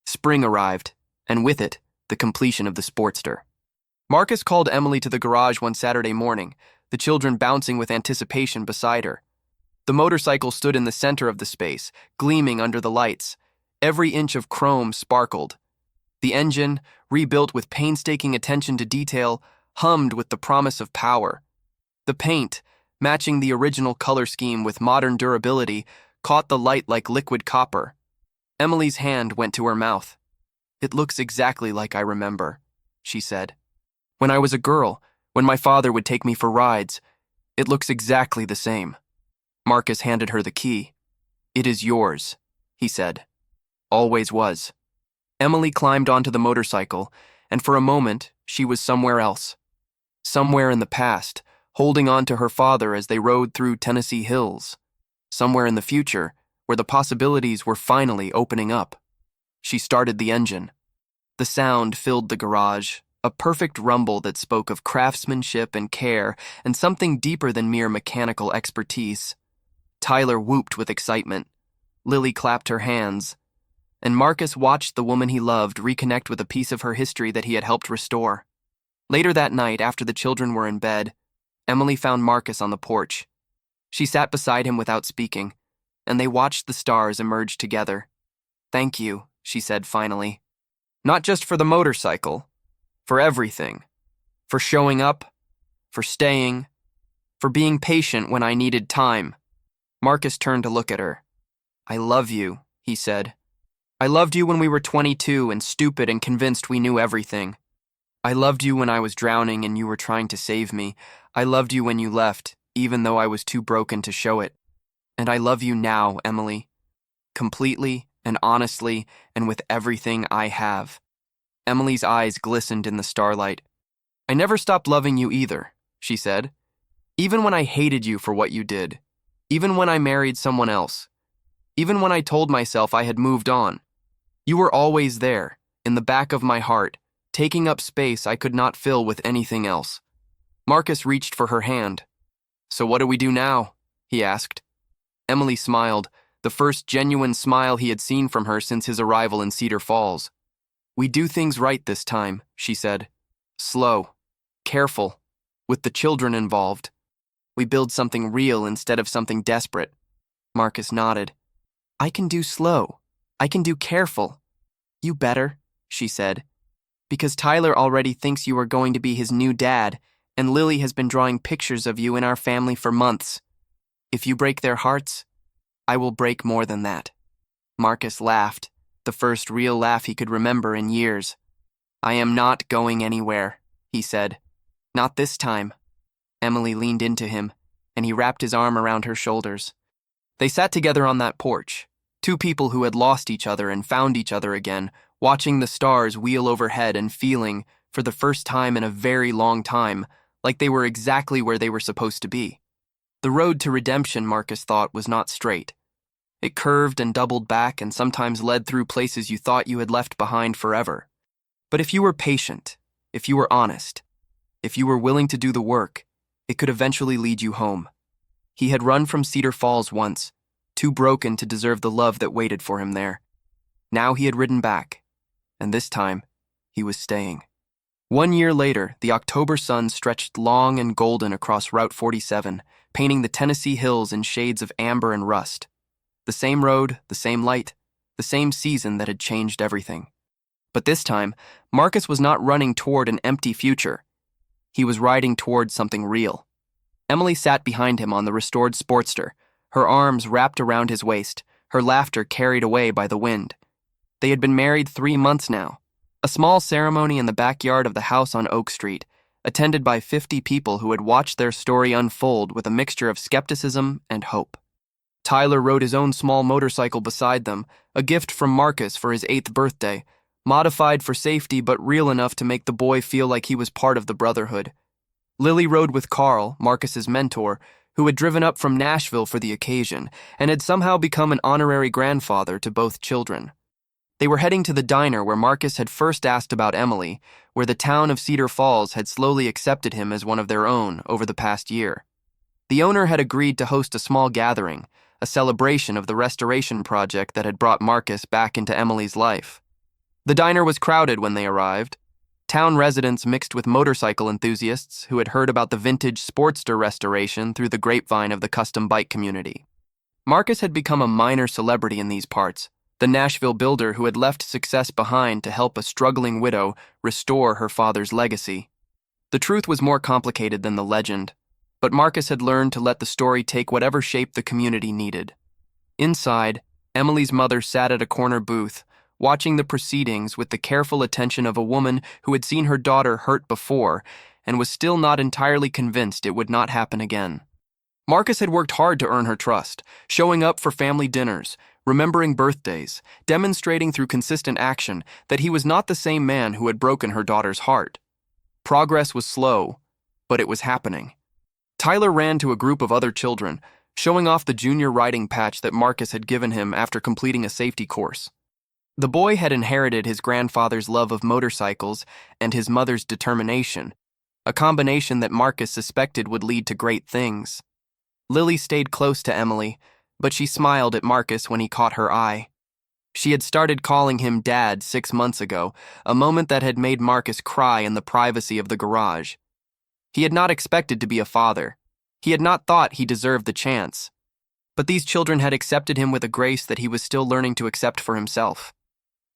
Spring arrived, and with it, the completion of the Sportster. Marcus called Emily to the garage one Saturday morning, the children bouncing with anticipation beside her. The motorcycle stood in the center of the space, gleaming under the lights. Every inch of chrome sparkled. The engine, rebuilt with painstaking attention to detail, hummed with the promise of power. The paint, matching the original color scheme with modern durability, caught the light like liquid copper. Emily's hand went to her mouth. "It looks exactly like I remember," she said. "When I was a girl, when my father would take me for rides, it looks exactly the same." Marcus handed her the key. "It is yours," he said. "Always was." Emily climbed onto the motorcycle, and for a moment, she was somewhere else. Somewhere in the past, holding on to her father as they rode through Tennessee hills. Somewhere in the future, where the possibilities were finally opening up. She started the engine. The sound filled the garage, a perfect rumble that spoke of craftsmanship and care and something deeper than mere mechanical expertise. Tyler whooped with excitement. Lily clapped her hands. And Marcus watched the woman he loved reconnect with a piece of her history that he had helped restore. Later that night, after the children were in bed, Emily found Marcus on the porch. She sat beside him without speaking, and they watched the stars emerge together. "Thank you," she said finally. "Not just for the motorcycle, for everything. For showing up, for staying, for being patient when I needed time." Marcus turned to look at her. "I love you," he said. "I loved you when we were 22 and stupid and convinced we knew everything. I loved you when I was drowning and you were trying to save me. I loved you when you left, even though I was too broken to show it. And I love you now, Emily. Completely and honestly and with everything I have." Emily's eyes glistened in the starlight. "I never stopped loving you either," she said. "Even when I hated you for what you did. Even when I married someone else. Even when I told myself I had moved on. You were always there, in the back of my heart, taking up space I could not fill with anything else." Marcus reached for her hand. "So what do we do now?" he asked. Emily smiled, the first genuine smile he had seen from her since his arrival in Cedar Falls. "We do things right this time," she said. "Slow, careful, with the children involved. We build something real instead of something desperate." Marcus nodded. "I can do slow. I can do careful." "You better," she said, "because Tyler already thinks you are going to be his new dad, and Lily has been drawing pictures of you in our family for months. If you break their hearts, I will break more than that." Marcus laughed, the first real laugh he could remember in years. "I am not going anywhere," he said. "Not this time." Emily leaned into him, and he wrapped his arm around her shoulders. They sat together on that porch, two people who had lost each other and found each other again, watching the stars wheel overhead and feeling, for the first time in a very long time, like they were exactly where they were supposed to be. The road to redemption, Marcus thought, was not straight. It curved and doubled back and sometimes led through places you thought you had left behind forever. But if you were patient, if you were honest, if you were willing to do the work, it could eventually lead you home. He had run from Cedar Falls once, too broken to deserve the love that waited for him there. Now he had ridden back, and this time, he was staying. 1 year later, the October sun stretched long and golden across Route 47, painting the Tennessee hills in shades of amber and rust. The same road, the same light, the same season that had changed everything. But this time, Marcus was not running toward an empty future. He was riding toward something real. Emily sat behind him on the restored Sportster, her arms wrapped around his waist, her laughter carried away by the wind. They had been married 3 months now. A small ceremony in the backyard of the house on Oak Street, attended by 50 people who had watched their story unfold with a mixture of skepticism and hope. Tyler rode his own small motorcycle beside them, a gift from Marcus for his 8th birthday, modified for safety but real enough to make the boy feel like he was part of the brotherhood. Lily rode with Carl, Marcus's mentor, who had driven up from Nashville for the occasion and had somehow become an honorary grandfather to both children. They were heading to the diner where Marcus had first asked about Emily, where the town of Cedar Falls had slowly accepted him as one of their own over the past year. The owner had agreed to host a small gathering, a celebration of the restoration project that had brought Marcus back into Emily's life. The diner was crowded when they arrived. Town residents mixed with motorcycle enthusiasts who had heard about the vintage Sportster restoration through the grapevine of the custom bike community. Marcus had become a minor celebrity in these parts, the Nashville builder who had left success behind to help a struggling widow restore her father's legacy. The truth was more complicated than the legend, but Marcus had learned to let the story take whatever shape the community needed. Inside, Emily's mother sat at a corner booth, watching the proceedings with the careful attention of a woman who had seen her daughter hurt before and was still not entirely convinced it would not happen again. Marcus had worked hard to earn her trust, showing up for family dinners, remembering birthdays, demonstrating through consistent action that he was not the same man who had broken her daughter's heart. Progress was slow, but it was happening. Tyler ran to a group of other children, showing off the junior riding patch that Marcus had given him after completing a safety course. The boy had inherited his grandfather's love of motorcycles and his mother's determination, a combination that Marcus suspected would lead to great things. Lily stayed close to Emily, but she smiled at Marcus when he caught her eye. She had started calling him Dad 6 months ago, a moment that had made Marcus cry in the privacy of the garage. He had not expected to be a father. He had not thought he deserved the chance. But these children had accepted him with a grace that he was still learning to accept for himself.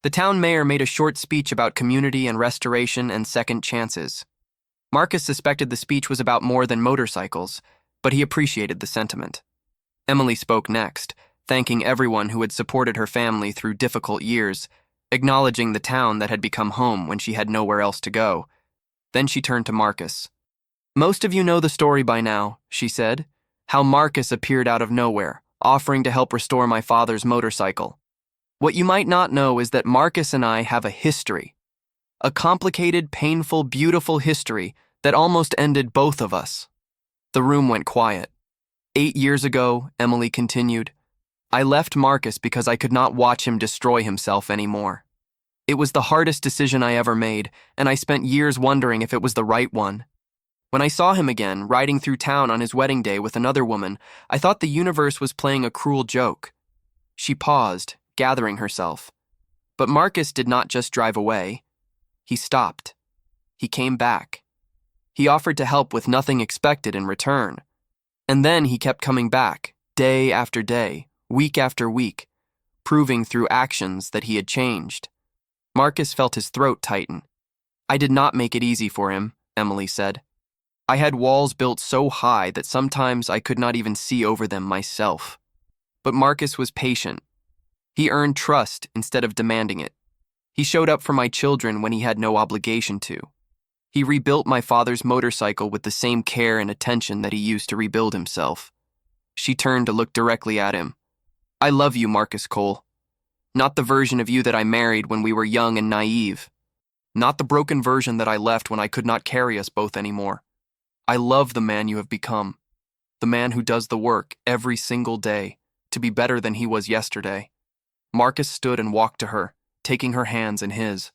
The town mayor made a short speech about community and restoration and second chances. Marcus suspected the speech was about more than motorcycles, but he appreciated the sentiment. Emily spoke next, thanking everyone who had supported her family through difficult years, acknowledging the town that had become home when she had nowhere else to go. Then she turned to Marcus. "Most of you know the story by now," she said, "how Marcus appeared out of nowhere, offering to help restore my father's motorcycle. What you might not know is that Marcus and I have a history. A complicated, painful, beautiful history that almost ended both of us." The room went quiet. 8 years ago, Emily continued, I left Marcus because I could not watch him destroy himself anymore. It was the hardest decision I ever made, and I spent years wondering if it was the right one. When I saw him again, riding through town on his wedding day with another woman, I thought the universe was playing a cruel joke. She paused, gathering herself. But Marcus did not just drive away. He stopped. He came back. He offered to help with nothing expected in return. And then he kept coming back, day after day, week after week, proving through actions that he had changed. Marcus felt his throat tighten. I did not make it easy for him, Emily said. I had walls built so high that sometimes I could not even see over them myself. But Marcus was patient. He earned trust instead of demanding it. He showed up for my children when he had no obligation to. He rebuilt my father's motorcycle with the same care and attention that he used to rebuild himself. She turned to look directly at him. I love you, Marcus Cole. Not the version of you that I married when we were young and naive. Not the broken version that I left when I could not carry us both anymore. I love the man you have become. The man who does the work every single day to be better than he was yesterday. Marcus stood and walked to her, taking her hands in his.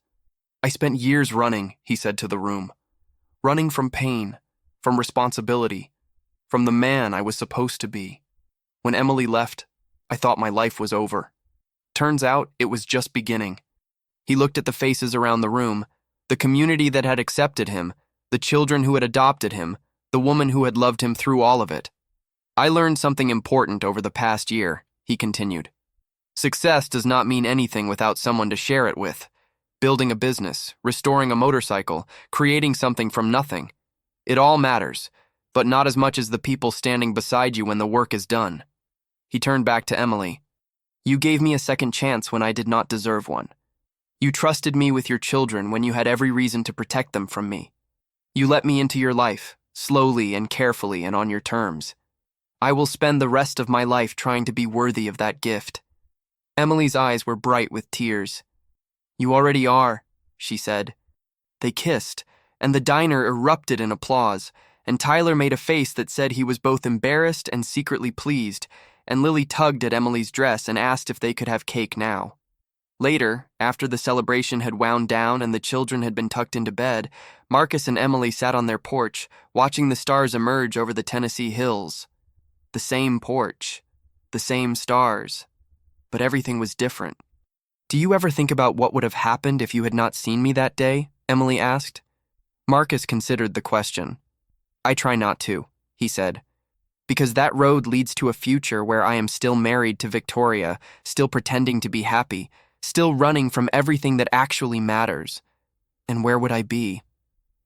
I spent years running, he said to the room. Running from pain, from responsibility, from the man I was supposed to be. When Emily left, I thought my life was over. Turns out it was just beginning. He looked at the faces around the room, the community that had accepted him, the children who had adopted him, the woman who had loved him through all of it. I learned something important over the past year, he continued. Success does not mean anything without someone to share it with. Building a business, restoring a motorcycle, creating something from nothing. It all matters, but not as much as the people standing beside you when the work is done. He turned back to Emily. You gave me a second chance when I did not deserve one. You trusted me with your children when you had every reason to protect them from me. You let me into your life, slowly and carefully and on your terms. I will spend the rest of my life trying to be worthy of that gift. Emily's eyes were bright with tears. You already are, she said. They kissed, and the diner erupted in applause, and Tyler made a face that said he was both embarrassed and secretly pleased, and Lily tugged at Emily's dress and asked if they could have cake now. Later, after the celebration had wound down and the children had been tucked into bed, Marcus and Emily sat on their porch, watching the stars emerge over the Tennessee hills. The same porch, the same stars, but everything was different. Do you ever think about what would have happened if you had not seen me that day? Emily asked. Marcus considered the question. I try not to, he said, because that road leads to a future where I am still married to Victoria, still pretending to be happy, still running from everything that actually matters. And where would I be?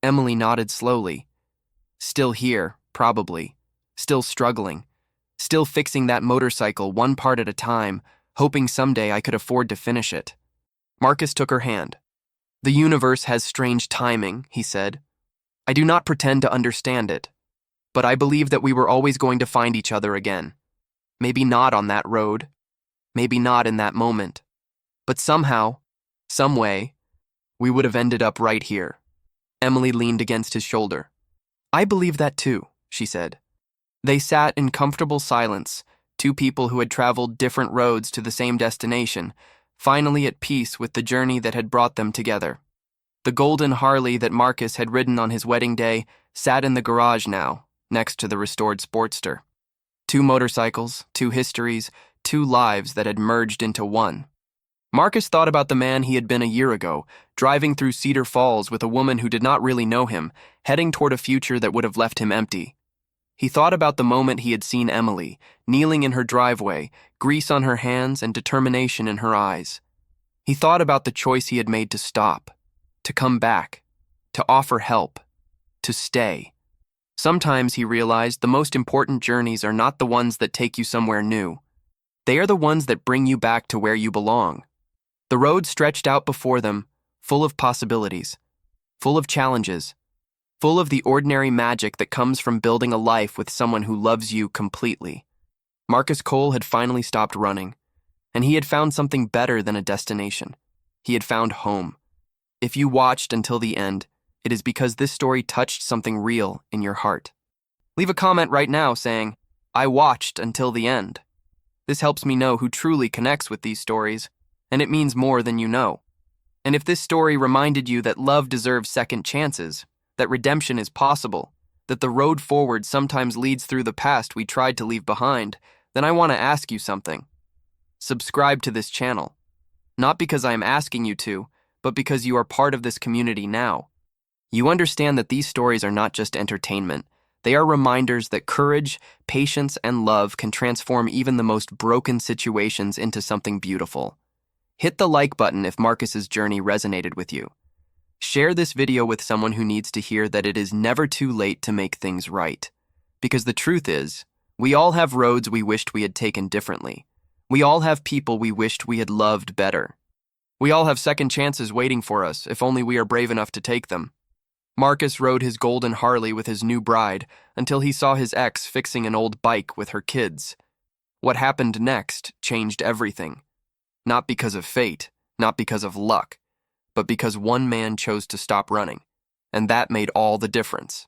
Emily nodded slowly. Still here, probably. Still struggling. Still fixing that motorcycle one part at a time, hoping someday I could afford to finish it. Marcus took her hand. The universe has strange timing, he said. I do not pretend to understand it, but I believe that we were always going to find each other again. Maybe not on that road. Maybe not in that moment. But somehow, some way, we would have ended up right here. Emily leaned against his shoulder. I believe that too, she said. They sat in comfortable silence, two people who had traveled different roads to the same destination, finally at peace with the journey that had brought them together. The golden Harley that Marcus had ridden on his wedding day sat in the garage now, next to the restored Sportster. Two motorcycles, two histories, two lives that had merged into one. Marcus thought about the man he had been a year ago, driving through Cedar Falls with a woman who did not really know him, heading toward a future that would have left him empty. He thought about the moment he had seen Emily, kneeling in her driveway, grease on her hands and determination in her eyes. He thought about the choice he had made to stop, to come back, to offer help, to stay. Sometimes, he realized, the most important journeys are not the ones that take you somewhere new. They are the ones that bring you back to where you belong. The road stretched out before them, full of possibilities, full of challenges, full of the ordinary magic that comes from building a life with someone who loves you completely. Marcus Cole had finally stopped running, and he had found something better than a destination. He had found home. If you watched until the end, it is because this story touched something real in your heart. Leave a comment right now saying, I watched until the end. This helps me know who truly connects with these stories, and it means more than you know. And if this story reminded you that love deserves second chances, that redemption is possible, that the road forward sometimes leads through the past we tried to leave behind, then I want to ask you something. subscribe to this channel. Not because I am asking you to, but because you are part of this community now. You understand that these stories are not just entertainment. They are reminders that courage, patience, and love can transform even the most broken situations into something beautiful. Hit the like button if Marcus's journey resonated with you. Share this video with someone who needs to hear that it is never too late to make things right. Because the truth is, we all have roads we wished we had taken differently. We all have people we wished we had loved better. We all have second chances waiting for us if only we are brave enough to take them. Marcus rode his golden Harley with his new bride until he saw his ex fixing an old bike with her kids. What happened next changed everything. Not because of fate, not because of luck, but because one man chose to stop running, and that made all the difference.